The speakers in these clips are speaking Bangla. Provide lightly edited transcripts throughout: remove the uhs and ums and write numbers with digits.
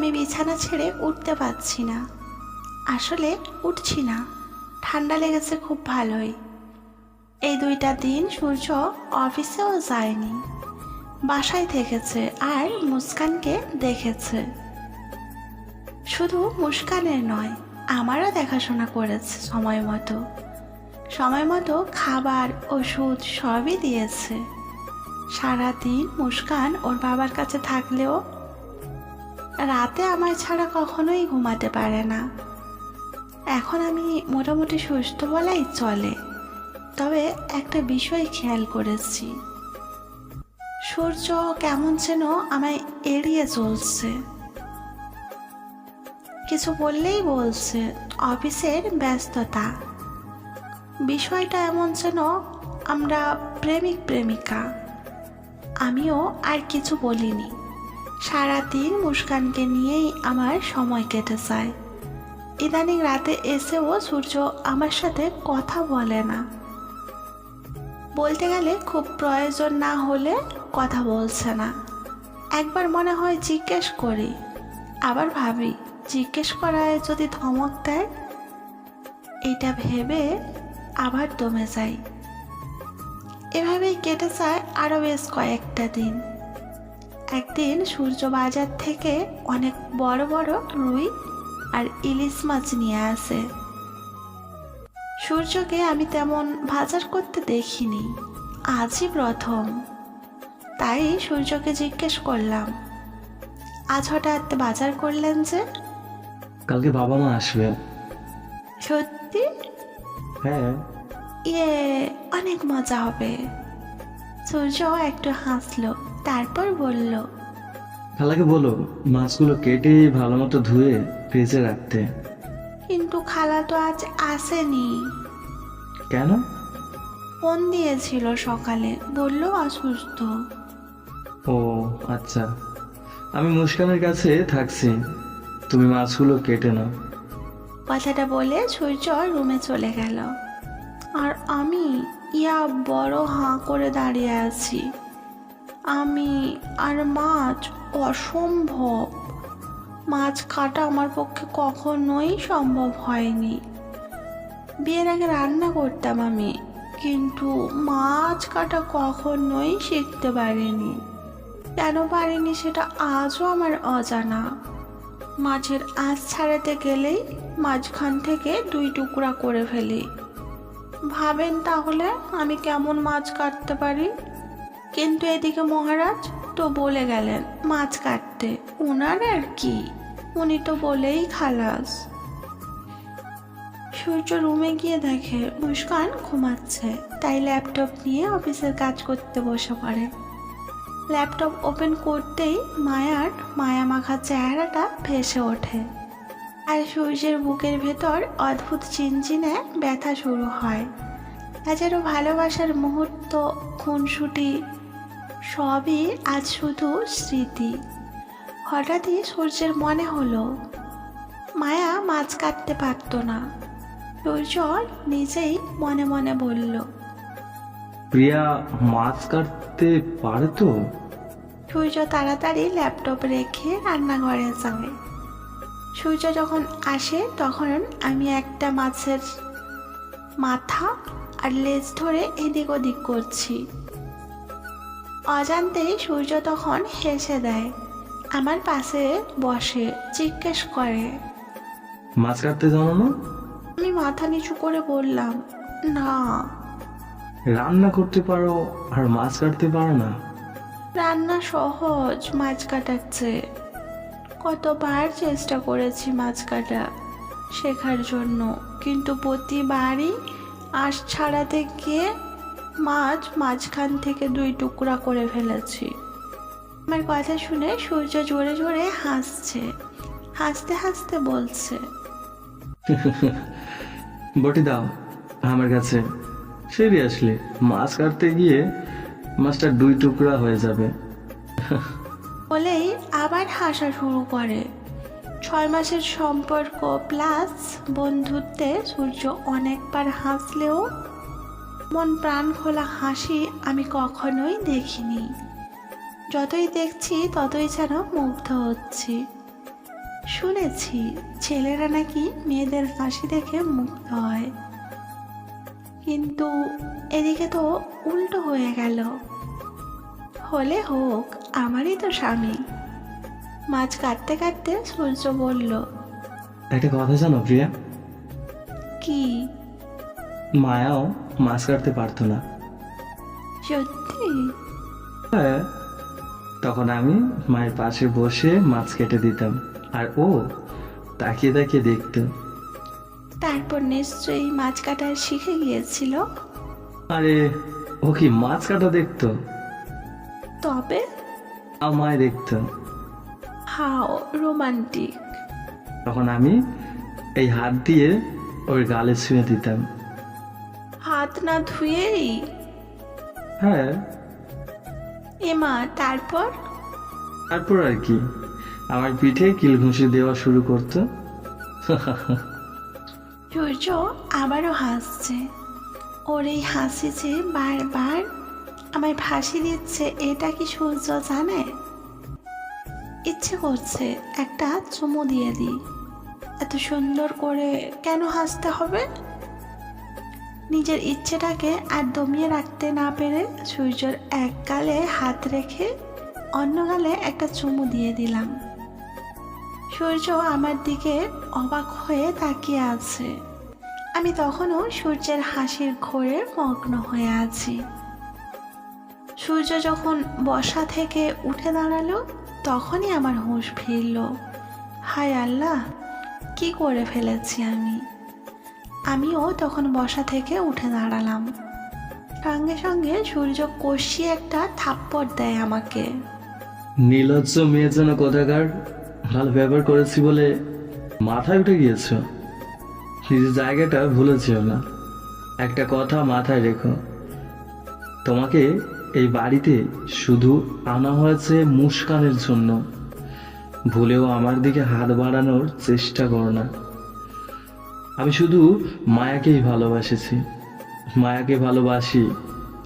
আমি বিছানা ছেড়ে উঠতে পারছি না। আসলে উঠছি না, ঠান্ডা লেগেছে খুব ভালোই। এই 2টা দিন সূর্য অফিসেও যায়নি, বাসায় থেকেছে আর মুস্কানকে দেখেছে। শুধু মুস্কানের নয়, আমারও দেখাশোনা করেছে সময় মতো খাবার ওষুধ সবই দিয়েছে। সারাদিন মুস্কান ওর বাবার কাছে থাকলেও রাতে আমার ছাড়া কখনোই ঘুমাতে পারে না। এখন আমি মোটামুটি সুস্থ বলাই চলে। তবে একটা বিষয় খেয়াল করেছি, সূর্য কেমন যেন আমায় এড়িয়ে চলছে। কিছু বললেই বলছে অফিসের ব্যস্ততা। বিষয়টা এমন যেন আমরা প্রেমিক প্রেমিকা। আমিও আর কিছু বলিনি। সারাদিন মুস্কানকে নিয়েই আমার সময় কেটে যায়। ইদানিং রাতে এসেও সূর্য আমার সাথে কথা বলে না। বলতে গেলে খুব প্রয়োজন না হলে কথা বলছে না। একবার মনে হয় জিজ্ঞেস করি, আবার ভাবি জিজ্ঞেস করায় যদি ধমক দেয়। এটা ভেবে আবার দমে যাই। এভাবেই কেটে যায় আরও বেশ কয়েকটা দিন। একদিন সূর্য বাজার থেকে অনেক বড় বড় রুই আর ইলিশ মাছ নিয়ে আসে। সূর্যকে আমি তেমন বাজার করতে দেখিনি, আজই প্রথম। তাই সূর্যকে জিজ্ঞেস করলাম, আজ হঠাৎ বাজার করলেন যে? কালকে বাবা মা আসবে। সত্যি? হ্যাঁ। ইয়ে, অনেক মজা হবে। সূর্য একটু হাসলো, তারপর বলল, খালাকে বলো মাছগুলো কেটে ভালো মতো ধুয়ে ফ্রিজে রাখতে। কিন্তু খালা তো আজ আসেনি। কেন? ফোন দিয়েছিল সকালে, বলল অসুস্থ। ও আচ্ছা, আমি মুস্কানের কাছে থাকছি, তুমি মাছগুলো কেটে নাও। কথাটা বলে সূর্য রুমে চলে গেল। আর আমি বড় হাঁ করে দাঁড়িয়ে আছি। আমি আর মাছ অসম্ভব। মাছ কাটা আমার পক্ষে কখনোই সম্ভব হয়নি। বিয়ের আগে রান্না করতাম আমি, কিন্তু মাছ কাটা কখনোই শিখতে পারিনি। কেন পারিনি সেটা আজও আমার অজানা। মাছের আঁশ ছাড়াতে গেলেই মাঝখান থেকে 2 টুকরা করে ফেলি। ভাবেন তাহলে আমি কেমন মাছ কাটতে পারি। কিন্তু এদিকে মহারাজ তো বলে গেলেন মাছ কাটতে, ওনার আর কি, উনি তো বলেই খালাস। সূর্য রুমে গিয়ে দেখে মুস্কান ঘুমাচ্ছে, তাই ল্যাপটপ নিয়ে অফিসের কাজ করতে বসে পড়ে। ল্যাপটপ ওপেন করতেই মায়ার মায়া মাখা চেহারাটা ভেসে ওঠে, আর সূর্যের বুকের ভেতর অদ্ভুত চিনচিনে ব্যথা শুরু হয়। হাজারো ভালোবাসার মুহূর্ত, খুনসুটি, সবই আজ শুধু স্মৃতি। হঠাৎই সূর্যের মনে হলো মায়া মাছ কাটতে পারত না। সূর্য নিজেই মনে মনে বলল, প্রিয়া মাছ কাটতে পারে তো? সূর্য তাড়াতাড়ি ল্যাপটপ রেখে রান্নাঘরে যায়। সূর্য যখন আসে তখন আমি একটা মাছের মাথা আর লেজ ধরে এদিক ওদিক করছি। অজান্তেই সূর্য তখন হেসে দেয়, আমার পাশে বসে জিজ্ঞেস করে, মাছ কাটতে জানো না? আমি মাথা নিচু করে বললাম, না। রান্না করতে পারো আর মাছ কাটতে পারো না? রান্না সহজ, মাছ কাটাচ্ছে। কতবার চেষ্টা করেছি মাছ কাটা শেখার জন্য, কিন্তু প্রতিবারই আঁশ ছাড়াতে গিয়ে মাছ মাঝখান থেকে 2 টুকরা করে ফেলেছি। আমার কথা শুনে সূর্য জোরে জোরে হাসছে, হাসতে হাসতে বলছে, বটি দাও আমার কাছে। সিরিয়াসলি, মাছ কাটতে গিয়ে মাছটা 2 টুকরা হয়ে যাবে। বলেই আবার হাসা শুরু করে। 6 মাসের সম্পর্ক প্লাস বন্ধুত্বে সূর্য অনেকবার হাসলেও মন প্রাণ খোলা হাসি আমি কখনোই দেখিনি। যতই দেখছি ততই যেন মুগ্ধ হচ্ছি। শুনেছি ছেলেরা নাকি মেয়েদের হাসি দেখে মুগ্ধ হয়, কিন্তু এদিকে তো উল্টো হয়ে গেল। হলে হোক, আমারই তো স্বামী। মাছ কাটতে কাটতে সূর্য বলল, একটা কথা জানো প্রিয়া, কি? মায়াও মাছ কাটতে পারতো না। সত্যি? হ্যাঁ, তখন আমি মায়ের পাশে বসে মাছ কেটে দিতাম, আর ও তাকিয়ে তাকিয়ে দেখতো। তারপর নিশ্চয়ই মাছ কাটা শিখে গিয়েছিল। আরে, ও কি মাছ কাটা দেখতো? তবে আমায় দেখতো। হাও রোমান্টিক। তখন আমি এই হাত দিয়ে ওর গালে ছুঁয়ে দিতাম। হাত না ধুয়েই? হ্যাঁ, এমা, তারপর? তারপর আর কি, আমার পিঠে কিল ঘুষি দেওয়া শুরু করতো। সূর্য আবারও হাসছে। ওর এই হাসি যে বারবার আমায় ফাঁসি দিচ্ছে, এটা কি সূর্য জানে? ইচ্ছে করছে একটা চুমু দিয়ে দিই। এত সুন্দর করে কেন হাসতে হবে? নিজের ইচ্ছেটাকে আর দমিয়ে রাখতে না পেরে সূর্যর এক গালে হাত রেখে অন্য গালে একটা চুমু দিয়ে দিলাম। সূর্য আমার দিকে অবাক হয়ে তাকিয়ে আছে। আমি তখনও সূর্যের হাসির ঘোরে মগ্ন হয়ে আছি। সূর্য যখন বসা থেকে উঠে দাঁড়ালো, তখনই আমার হুঁশ ফিরল। হায় আল্লাহ, কি করে ফেলেছি আমি! আমিও তখন বসা থেকে উঠে দাঁড়ালাম। সঙ্গে সঙ্গে সূর্য কষিয়ে একটা থাপ্পড় দেয় আমাকে। নির্লজ্জ মেয়ে যেন কোথাকার, ভালো ব্যবহার করেছি বলে মাথায় উঠে গিয়েছ। নিজের জায়গাটা ভুলেছিও না। একটা কথা মাথায় রেখো, তোমাকে এই বাড়িতে শুধু আনা হয়েছে মুস্কানের জন্য। ভুলেও আমার দিকে হাত বাড়ানোর চেষ্টা করো না। আমি শুধু মায়াকেই ভালোবাসেছি, মায়াকে ভালোবাসি,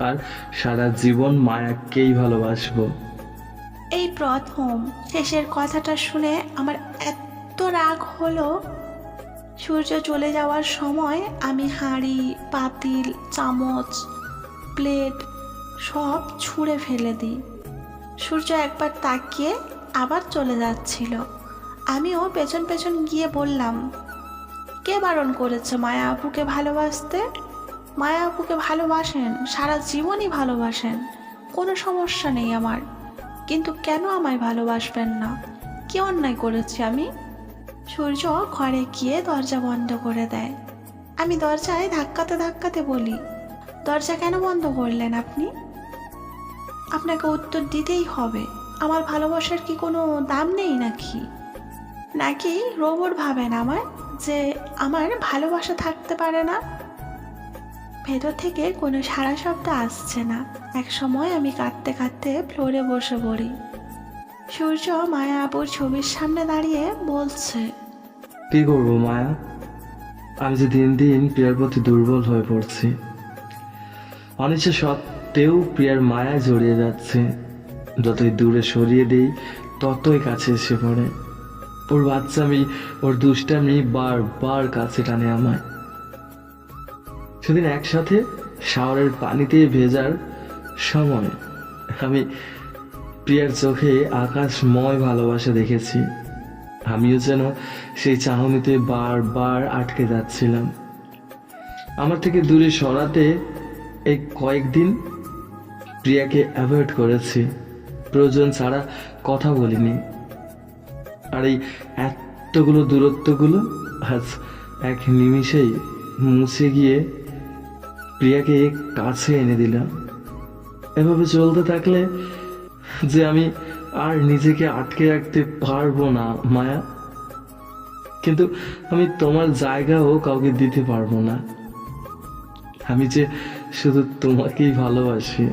আর সারা জীবন মায়াকেই ভালোবাসবো। এই প্রথম শেষের কথাটা শুনে আমার এত রাগ হলো। সূর্য চলে যাওয়ার সময় আমি হাঁড়ি, পাতিল, চামচ, প্লেট সব ছুঁড়ে ফেলে দিই। সূর্য একবার তাকিয়ে আবার চলে যাচ্ছিল। আমিও পেছন পেছন গিয়ে বললাম, কে বারণ করেছে মায়া আপুকে ভালোবাসতে? মায়া আপুকে ভালোবাসেন, সারা জীবনই ভালোবাসেন, কোনো সমস্যা নেই আমার। কিন্তু কেন আমায় ভালোবাসবেন না? কি অন্যায় করেছি আমি? সূর্য ঘরে গিয়ে দরজা বন্ধ করে দেয়। আমি দরজায় ধাক্কাতে ধাক্কাতে বলি, দরজা কেন বন্ধ করলেন আপনি? আপনাকে উত্তর দিতেই হবে। আমার ভালোবাসার কি কোনো দাম নেই নাকি? নাকি রোবট ভাবেন আমার, যে আমার ভালোবাসা থাকতে পারে না? ভেতর থেকে কোনো সাড়া শব্দ আসছে না। এক সময় আমি কাঁদতে কাঁদতে ফ্লোরে বসে পড়ি। সূর্য মায়া আপুর ছবির সামনে দাঁড়িয়ে বলছে, কি করবো মায়া, আমি যে দিন দিন প্রিয়ার প্রতি দুর্বল হয়ে পড়ছি। অনিচ্ছা সত্ত্বেও প্রিয়ার মায়ায় জড়িয়ে যাচ্ছে। যতই দূরে সরিয়ে দিই, ততই কাছে এসে পড়ে। ওর বাচ্চামি, ওর দুষ্টামি বারবার কাছে টানে আমায়। সেদিন একসাথে শাওয়ারের পানিতে ভেজার সময় আমি প্রিয়ার চোখে আকাশময় ভালোবাসা দেখেছি। আমিও যেন সেই চাহনিতে বারবার আটকে যাচ্ছিলাম। আমার থেকে দূরে সরাতে এই কয়েকদিন প্রিয়াকে অ্যাভয়েড করেছি, প্রয়োজন ছাড়া কথা বলিনি। আর এই এতগুলো দূরত্বগুলো আজ এক নিমিষেই মুছে গিয়ে প্রিয়াকে কাছে এনে দিলাম। এভাবে চলতে থাকলে যে আমি আর নিজেকে আটকে রাখতে পারবো না মায়া। কিন্তু আমি তোমার জায়গাও কাউকে দিতে পারবো না। আমি যে শুধু তোমাকেই ভালোবাসি।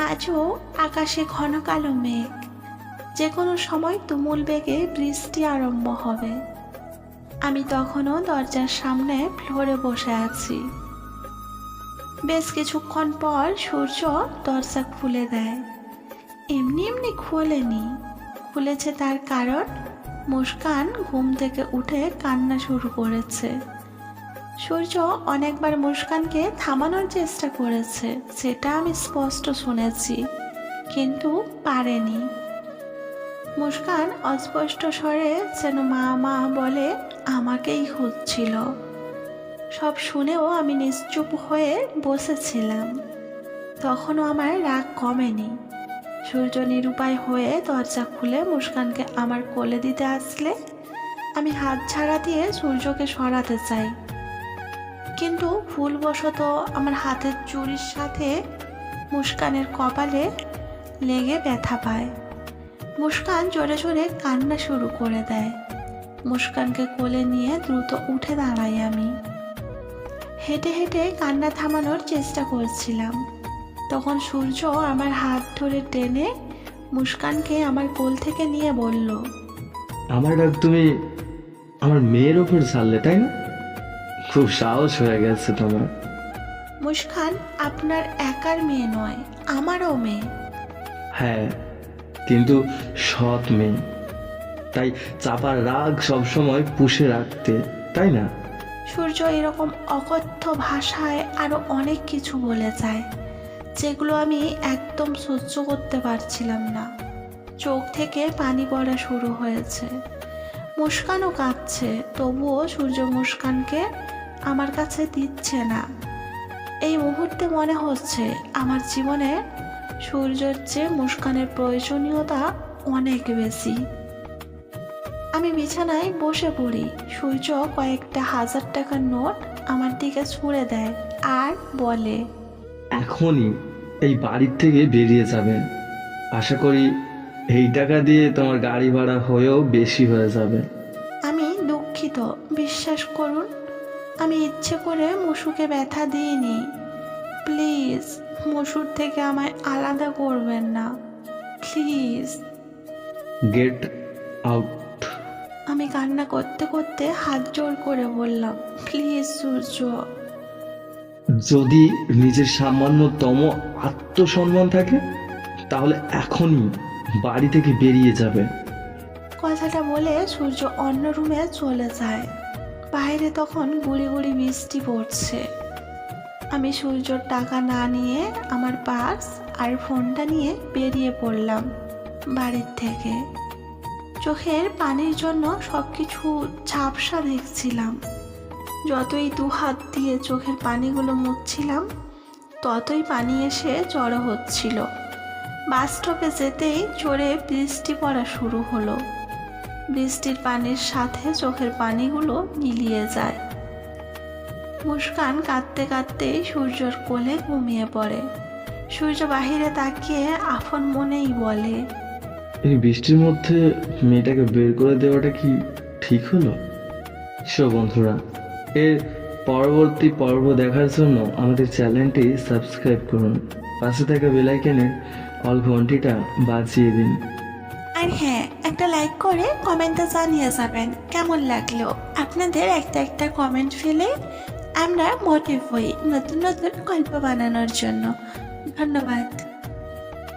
আজও আকাশে ঘন কালো মেঘ, যে কোনো সময় তুমুল বেগে বৃষ্টি আরম্ভ হবে। আমি তখনও দরজার সামনে ফ্লোরে বসে আছি। বেশ কিছুক্ষণ পর সূর্য দরজা খুলে দেয়। এমনি এমনি খোলেনি, খুলেছে তার কারণ মুস্কান ঘুম থেকে উঠে কান্না শুরু করেছে। সূর্য অনেকবার মুস্কানকে থামানোর চেষ্টা করেছে, সেটা আমি স্পষ্ট শুনেছি, কিন্তু পারেনি। মুস্কান অস্পষ্ট স্বরে যেন মা মা বলে আমাকেই খুঁজছিল। সব শুনেও আমি নিশ্চুপ হয়ে বসেছিলাম। তখনও আমার রাগ কমেনি। সূর্য নিরুপায় হয়ে দরজা খুলে মুস্কানকে আমার কোলে দিতে আসলে আমি হাত ছাড়া দিয়ে সূর্যকে সরাতে চাই, কিন্তু ভুলবশত আমার হাতের চুড়ির সাথে মুস্কানের কপালে লেগে ব্যথা পায়। মুস্কান জোরে জোরে কান্না শুরু করে দেয়। মুস্কানকে কোলে নিয়ে দ্রুত উঠে দাঁড়াই আমি। হেঁটে হেঁটে কান্না থামানোর চেষ্টা করছিলাম। তখন সূর্য আমার হাত ধরে টেনে মুস্কানকে আমার কোল থেকে নিয়ে বলল, আমার রাগ তুমি আমার মেয়ের ওপর ছাড়লে, তাই না? খুব সাহস হয়ে গেছে তোমার। মুস্কান আপনার একার মেয়ে নয়, আমারও মেয়ে। হ্যাঁ, কিন্তু সৎ মেয়ে, তাই চাপার রাগ সবসময় পুষে রাখতে, তাই না? সূর্য এরকম অকথ্য ভাষায় আরো অনেক কিছু বলে যায়, যেগুলো আমি একদম সহ্য করতে পারছিলাম না। চোখ থেকে পানি পড়া শুরু হয়েছে। মুস্কানও কাঁদছে, তবুও সূর্য মুস্কানকে আমার কাছে দিচ্ছে না। এই মুহূর্তে মনে হচ্ছে আমার জীবনে সূর্যের চেয়ে মুস্কানের প্রয়োজনীয়তা অনেক বেশি। আমি বিছানায় বসে পড়ি। সূর্য কয়েকটা 1000 টাকার নোট আমার দিকে ছুঁড়ে দেয় আর বলে, এখনই এই বাড়ির থেকে বেরিয়ে যাবে। আশা করি এই টাকা দিয়ে তোমার গাড়ি ভাড়া হয়েও বেশি হয়ে যাবে। আমি দুঃখিত, বিশ্বাস করুন, আমি ইচ্ছে করে মসুকে ব্যথা দিইনি। প্লিজ মসুর থেকে আমায় আলাদা করবেন না, প্লিজ। Get out. আমি কান্না করতে করতে হাত জোর করে বললাম, প্লিজ সূর্য। যদি নিজের সামান্যতম আত্মসম্মান থাকে তাহলে এখনই বাড়ি থেকে বেরিয়ে যাবে। কথাটা বলে সূর্য অন্য রুমে চলে যায়। বাইরে তখন গুড়ি গুড়ি বৃষ্টি পড়ছে। আমি সূর্যর টাকা না নিয়ে আমার পার্স আর ফোনটা নিয়ে বেরিয়ে পড়লাম বাড়ির থেকে। চোখের পানির জন্য সবকিছু ঝাপসা দেখছিলাম। যতই দুহাত দিয়ে চোখের পানিগুলো মুছছিলাম, ততই পানি এসে জড়ো হচ্ছিল। বাস স্টপে যেতেই জোরে বৃষ্টি পড়া শুরু হলো। বৃষ্টির পানির সাথে চোখের পানিগুলো মিলিয়ে যায়। মুস্কান কাঁদতে কাঁদতেই সূর্যর কোলে ঘুমিয়ে পড়ে। সূর্য বাহিরে তাকিয়ে আপন মনেই বলে, এই বৃষ্টির মধ্যে মেয়েটাকে বের করে দেওয়াটা কি ঠিক হলো? সো বন্ধুরা, এর পরবর্তী পর্ব দেখার জন্য আমাদের চ্যানেলটি সাবস্ক্রাইব করুন, পাশে থাকা বেল আইকনের অল ঘন্টিটা বাজিয়ে দিন। আর হ্যাঁ, একটা লাইক করে কমেন্টে জানিয়ে যাবেন কেমন লাগলো। আপনাদের একটা কমেন্ট ফেলে আমরা মোটিভ হই নতুন নতুন গল্প বানানোর জন্য। ধন্যবাদ।